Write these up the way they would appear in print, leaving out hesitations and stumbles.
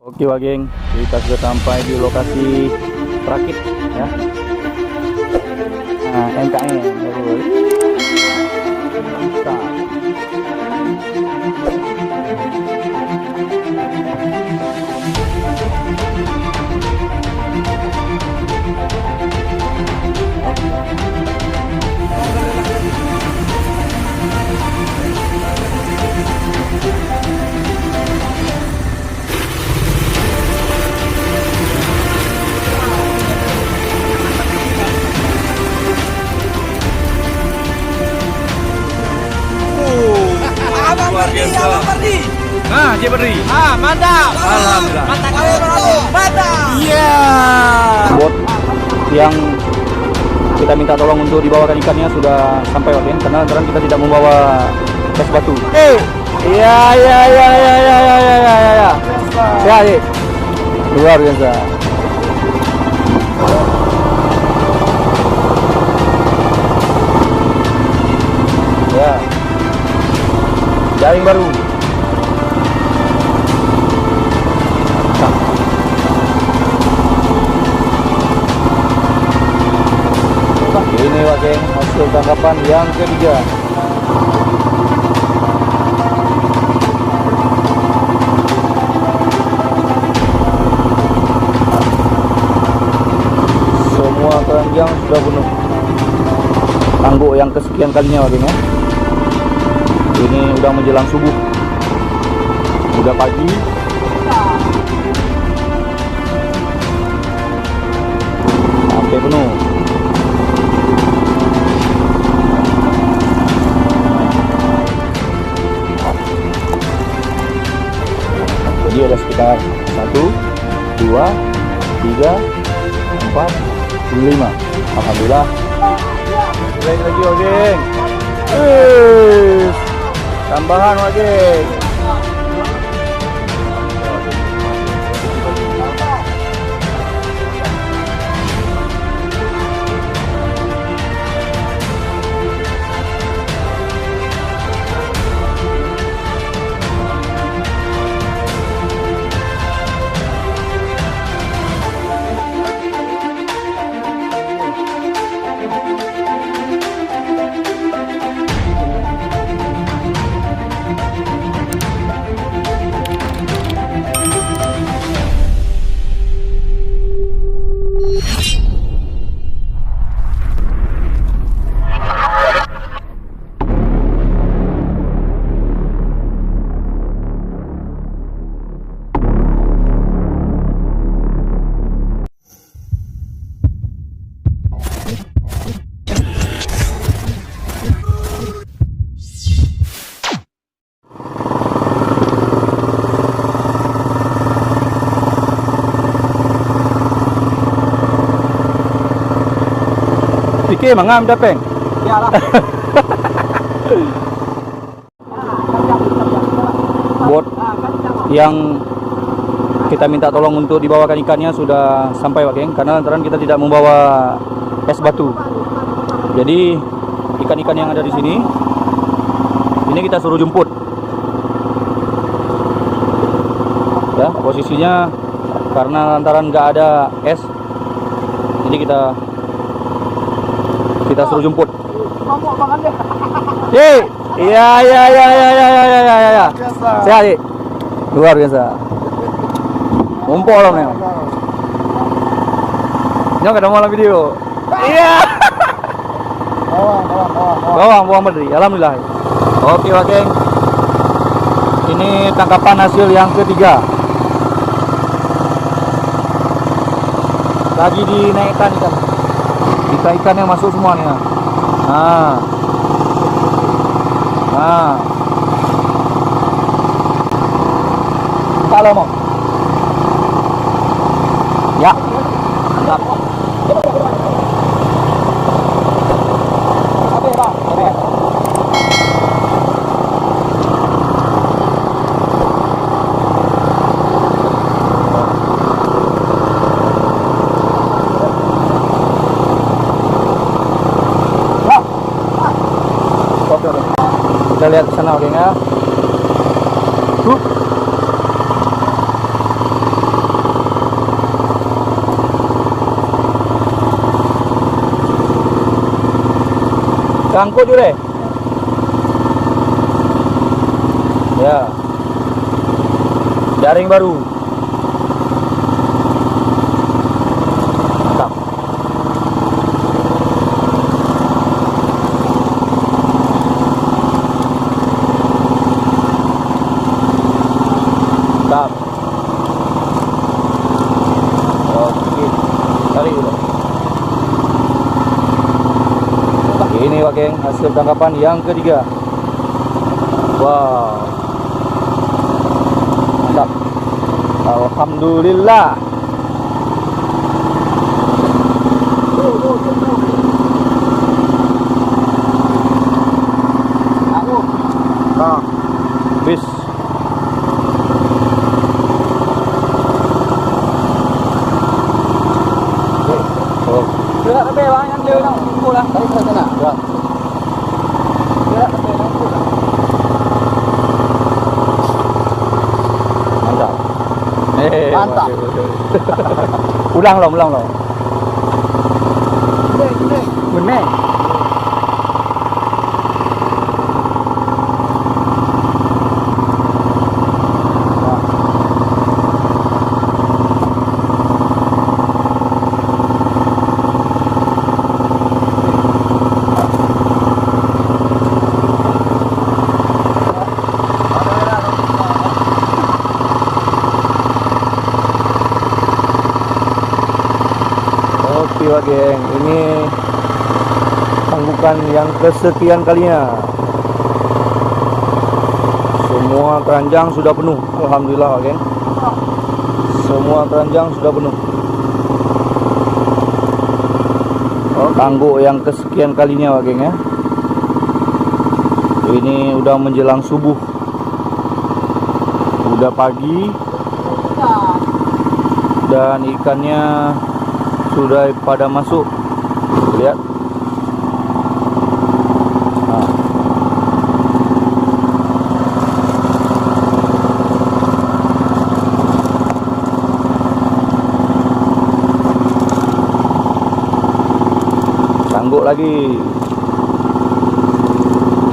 Oke Wak geng, kita sudah sampai di lokasi rakit ya. Nah, MKM. Mantap. Luar biasa. Nah, Jepri. Mantap. Alhamdulillah. Mantap. Iya. Bot yang kita minta tolong untuk dibawakan ikannya sudah sampai Wak geng, karena lantaran kita tidak membawa es batu. Iya. Ya, Dik. Luar biasa. Ya. Jaring baru. Ini Wak geng, hasil tangkapan yang ketiga. Semua keranjang sudah penuh. Tangguk yang kesekian kalinya Wak geng ya. Ini udah menjelang subuh, udah pagi. Sampai penuh. Jadi ada sekitar 1, 2, 3, 4, 5. Alhamdulillah. Lagi Wak geng. Tambahan Wak geng. Fikir mangam dapeng. Iyalah. Bot yang kita minta tolong untuk dibawakan ikannya sudah sampai Wak geng, karena lantaran kita tidak membawa es batu. Jadi ikan-ikan yang ada di sini ini kita suruh jemput. Ya, posisinya karena lantaran nggak ada es, jadi kita suruh jemput. Iya. Sehat, Dik. Luar biasa. Ngumpul loh nih. Nyok ada malam video. Iya. Bawang berdiri. Alhamdulillah. Oke Wak geng. Ini tangkapan hasil yang ketiga. Lagi dinaikkan ikan. Ikan yang masuk semua nih. Nah. Kalau mau. Ya. Mantap. Kita lihat ke sana, oke ya. Sangkut Jure. Ya. Jaring baru. Mantap. Mantap. Oke. Tarik dulu. Ini Pak Geng, hasil tangkapan yang ketiga. Wow. Mantap. Alhamdulillah. Nah, bis. Oh. Gerak lebih bang, yang dia nak kumpul lah. Tarik ke sana. Ya. Gerak lebih nak kumpul lah. Mantap. Mantap. Ulang lo. Benar. Oke Pak Geng, ini tanggukan yang kesekian kalinya. Semua keranjang sudah penuh. Alhamdulillah Pak Geng. Semua keranjang sudah penuh. Tangguk yang kesekian kalinya Pak Geng ya. Ini udah menjelang subuh. Udah pagi. Dan ikannya sudah pada masuk. Lihat. Nah. Tangguk lagi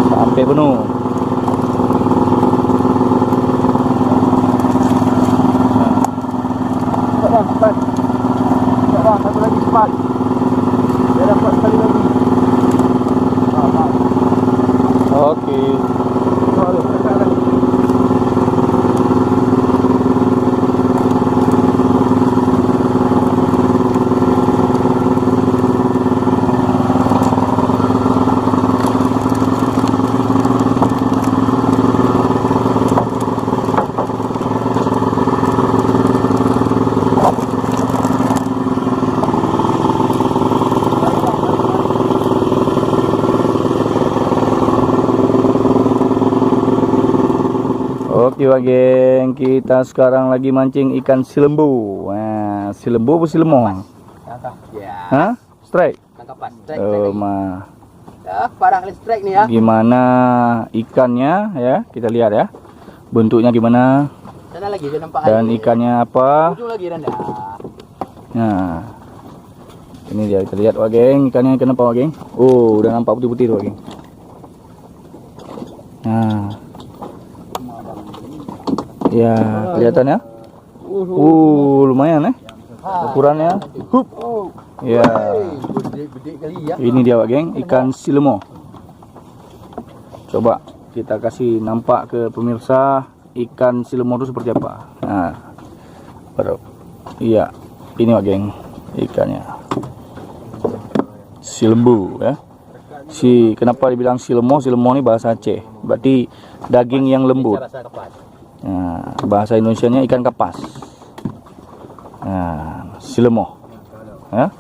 sampai penuh. Cepat. Bang, satu lagi cepat. Dia dapat sekali lagi. Oke. Oke Pak Geng, kita sekarang lagi mancing ikan silembu. Nah, silembu apa silemong? Ya. Hah? Strike? Tangkapan. Strike. Ma. Ya, parah kali strike nih ya. Gimana ikannya ya? Kita lihat ya. Bentuknya gimana? Sana lagi dia nampak Dan air. ikannya apa? Ujung lagi rendah. Nah. Ini dia, kita lihat Pak Geng, ikannya ikan apa Pak Geng? Oh, udah nampak putih-putih tuh Pak Geng. Nah. Ya, kelihatan ya? Lumayan ukurannya. Hup. Ya. Gede kali ya. Ini dia Pak Geng, ikan silemo. Coba kita kasih nampak ke pemirsa ikan silemo itu seperti apa. Nah. Baru. Iya. Ini Pak Geng, ikannya. Silembu ya. Kenapa dibilang silemo? Silemo ini bahasa Aceh. Berarti daging yang lembut. Nah, bahasa Indonesianya ikan kapas. Nah, silemo. Ya.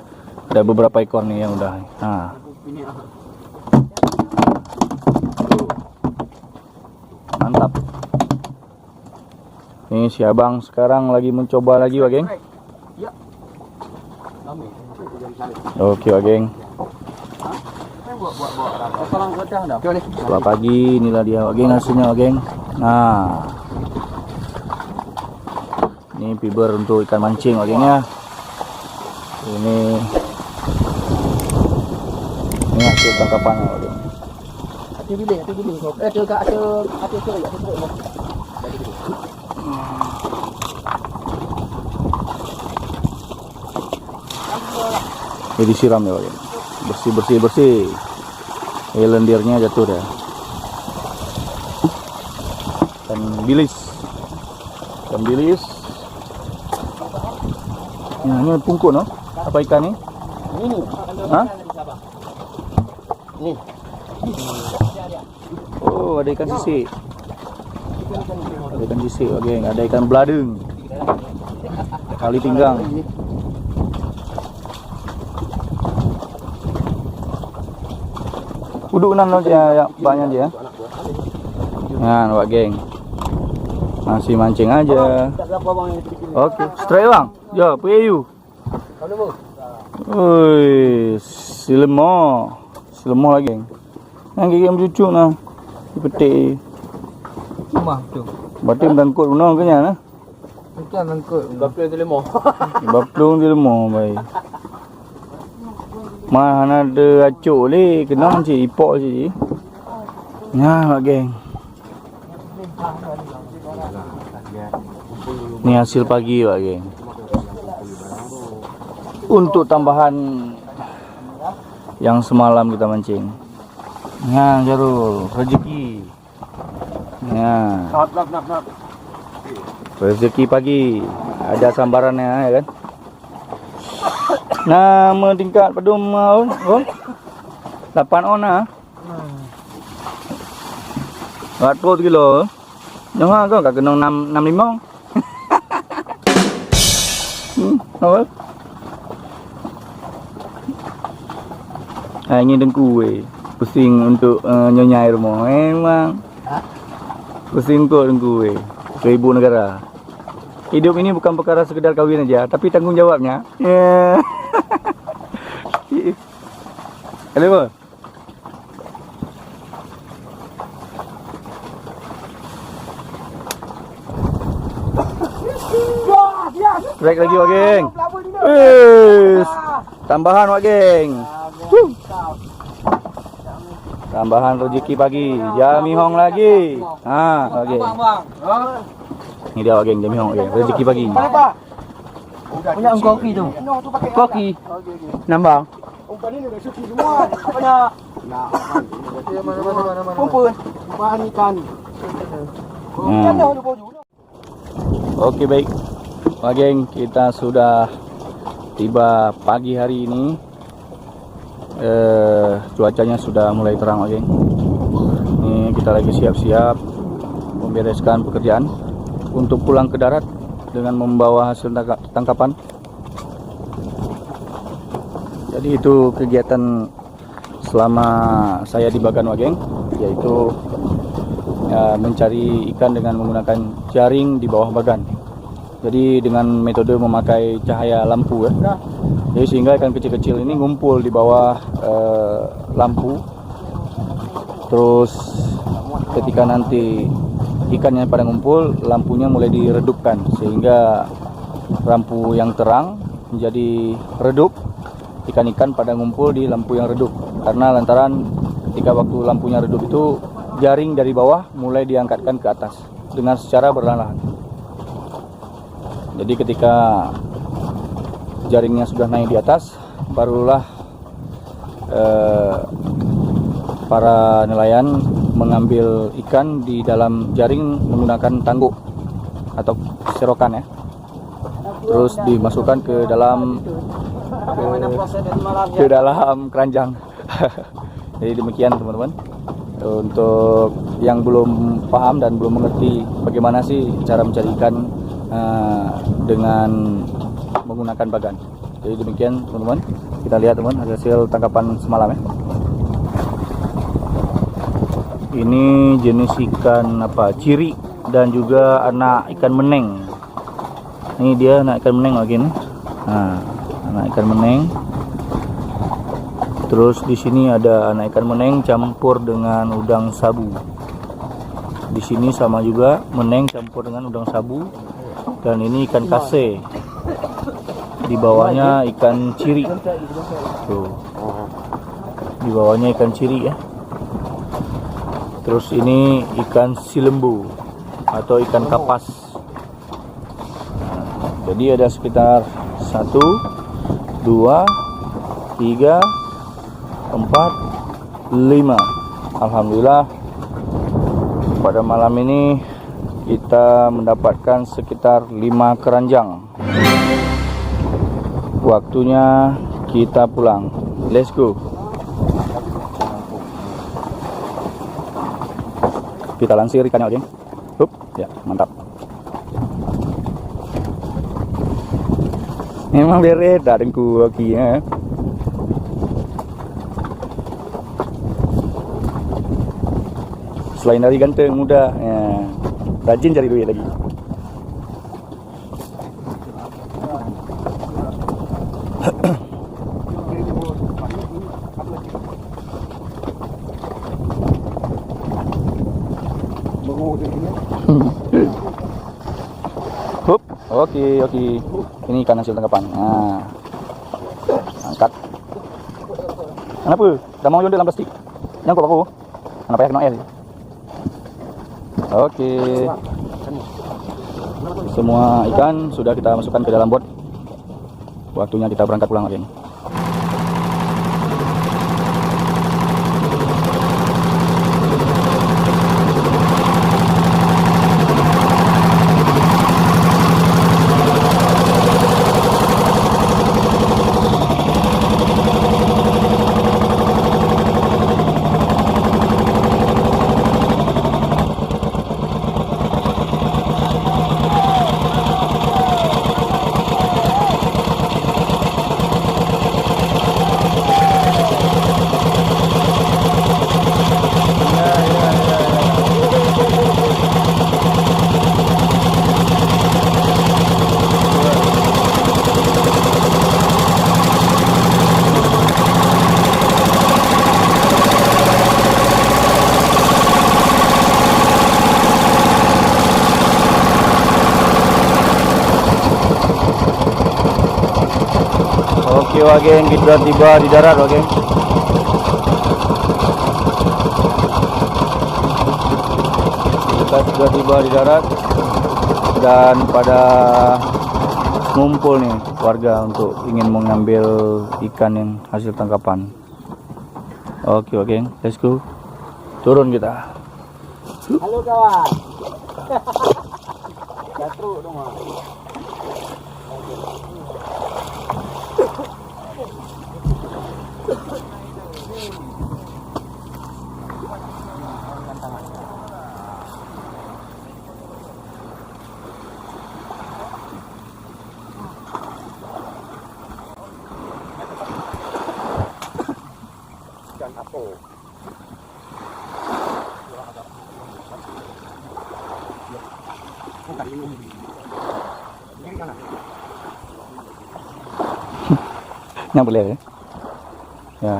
Ada beberapa ekor nih yang udah. Nah. Mantap. Ini si Abang sekarang lagi mencoba lagi Pak Geng. Oke Pak Geng. Setelah pagi inilah dia Pak Geng, hasilnya Pak Geng. Nah. Ini fiber untuk ikan mancing Pak Geng ya. Ini hasil tangkapannya Pak Geng. Hati bilik. Ada kerja. Ini disiram ya, Pak. Bersih. Lendirnya jatuh dah. Ikan bilis. Ya, ini pungkut, no? Apa ikan ni? Ini. Hah? Ni. Oh, ada ikan sisik. Okey. Ada ikan belading. Kali pinggang. Uduk nan ya banyak dia. Nah, Pak geng. Masih mancing aja. Okey, straight bang. Ya, PU. Oi, silemo lagi geng. Yang gigi mencucuk nah. Dipetik. Rumah tu. Berarti mengangkut guna kenyang nah. Bukan angkut. Baplung tu lemah. Baplung dia lemah baik. Mana ada acuk le, kena cik ipok cik. Nah, Pak geng. Ni hasil pagi, Pak geng. Untuk tambahan yang semalam kita mancing. Nah, Jarul, rezeki. Nah, Nak. rezeki pagi. Ada sambarannya ya kan. Nama tingkat pedum on. 8 on ah. 400 kilo. Nyawa kau kat kena 65. Apa? Ini dengku pusing untuk nyonyai rumah. Memang. Pusing kau dengku Ke-Ibu negara. Hidup ini bukan perkara sekedar kahwin aja, tapi tanggungjawabnya. Yeah. Halo, strike lagi, Wak geng. Tambahan, Wak geng. Tambahan rezeki pagi. Jamihong lagi. Wak geng. Ini dia, Wak geng, jamihong, Wak geng. Rezeki pagi. Punya koki tu. Koki. Nambang. Umpan ini dah suci semua. Apanya? Mana. Umpan ikan. Okey, baik. Wak geng, kita sudah tiba pagi hari ini. Cuacanya sudah mulai terang, Wak geng. Ini kita lagi siap-siap membereskan pekerjaan untuk pulang ke darat dengan membawa hasil tangkapan. Jadi itu kegiatan selama saya di Bagan, Wak geng, yaitu mencari ikan dengan menggunakan jaring di bawah bagan. Jadi dengan metode memakai cahaya lampu ya. Jadi sehingga ikan kecil-kecil ini ngumpul di bawah lampu. Terus ketika nanti ikannya pada ngumpul, lampunya mulai diredupkan sehingga lampu yang terang menjadi redup. Ikan-ikan pada ngumpul di lampu yang redup. Karena lantaran ketika waktu lampunya redup itu jaring dari bawah mulai diangkatkan ke atas dengan secara perlahan-lahan. Jadi ketika jaringnya sudah naik di atas, barulah para nelayan mengambil ikan di dalam jaring menggunakan tangguk atau serokan ya. Terus dimasukkan ke dalam keranjang. Jadi demikian teman-teman. Untuk yang belum paham dan belum mengerti bagaimana sih cara mencari ikan dengan menggunakan bagan. Jadi demikian teman-teman. Kita lihat teman hasil tangkapan semalam ya. Ini jenis ikan apa? Ciri dan juga anak ikan meneng. Ini dia anak ikan meneng lagi nih. Nah, anak ikan meneng. Terus di sini ada anak ikan meneng campur dengan udang sabu. Di sini sama juga meneng campur dengan udang sabu. Dan ini ikan kase. Di bawahnya ikan ciri. Tuh. Di bawahnya ikan ciri ya. Terus ini ikan silembu atau ikan kapas. Jadi ada sekitar 1, 2, 3, 4, 5. Alhamdulillah pada malam ini kita mendapatkan sekitar 5 keranjang. Waktunya kita pulang. Let's go. Kita lansir ikannya, oke? Hup, ya, mantap. Memang bereda dengku okinya. Selain dari ganteng, muda, ya, rajin cari duit lagi. Hup, oke. Ini ikan hasil tangkapan. Nah, angkat. Kenapa? Dah mau dalam plastik. Nyangkut aku. Kenapa ya kena air? Oke. Semua ikan sudah kita masukkan ke dalam bot. Waktunya kita berangkat pulang lagi. Oke, geng, kita tiba di darat, oke. Kita sudah tiba di darat dan pada ngumpul nih warga untuk ingin mengambil ikan yang hasil tangkapan. Oke, geng, let's go. Turun kita. Halo kawan. Jatuh dong. Ikan apo. Yang boleh ya? Ya.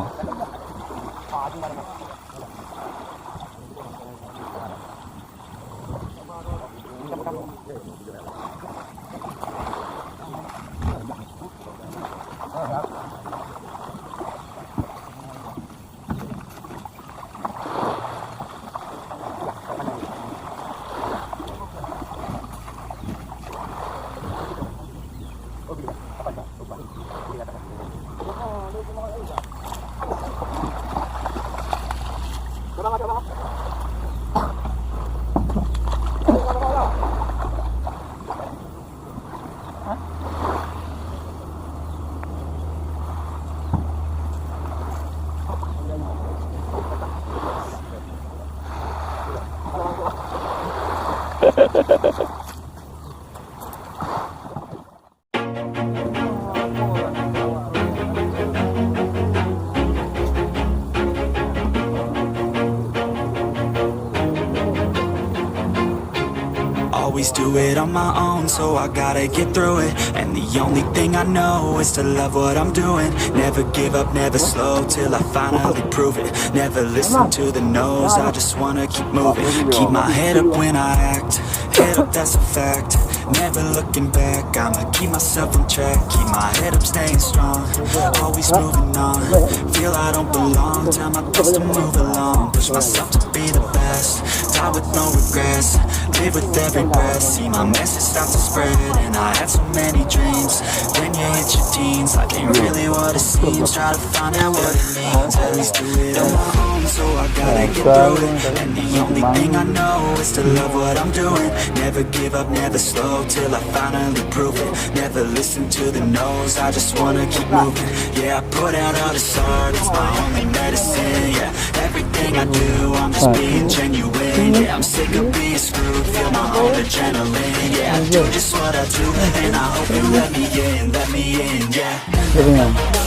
Always do it on my own, so I gotta get through it. And the only thing I know is to love what I'm doing. Never give up, never slow, till I finally prove it. Never listen to the no's, I just wanna keep moving. Keep my head up when I act, head up, that's a fact. Never looking back, I'ma keep myself on track. Keep my head up, staying strong. Always moving on. Feel I don't belong. Tell my thoughts to move along. Push myself to be the best. Die with no regrets. Live with every breath. See my message start to spread. And I had so many dreams. Then you hit your teens. Life ain't really what it seems. Try to find out what it means. At least do it on my own. So I gotta get through it. And the only thing I know is to love what I'm doing. Never give up, never slow. Till I finally prove it. Never listen to the no's. I just wanna keep moving. Yeah, I put out all this art. It's my only medicine. Yeah, everything I do, I'm just being genuine. Yeah, I'm sick of being screwed. Feel my own adrenaline. Yeah, I do just what I do. And I hope you let me in, yeah. Jadi,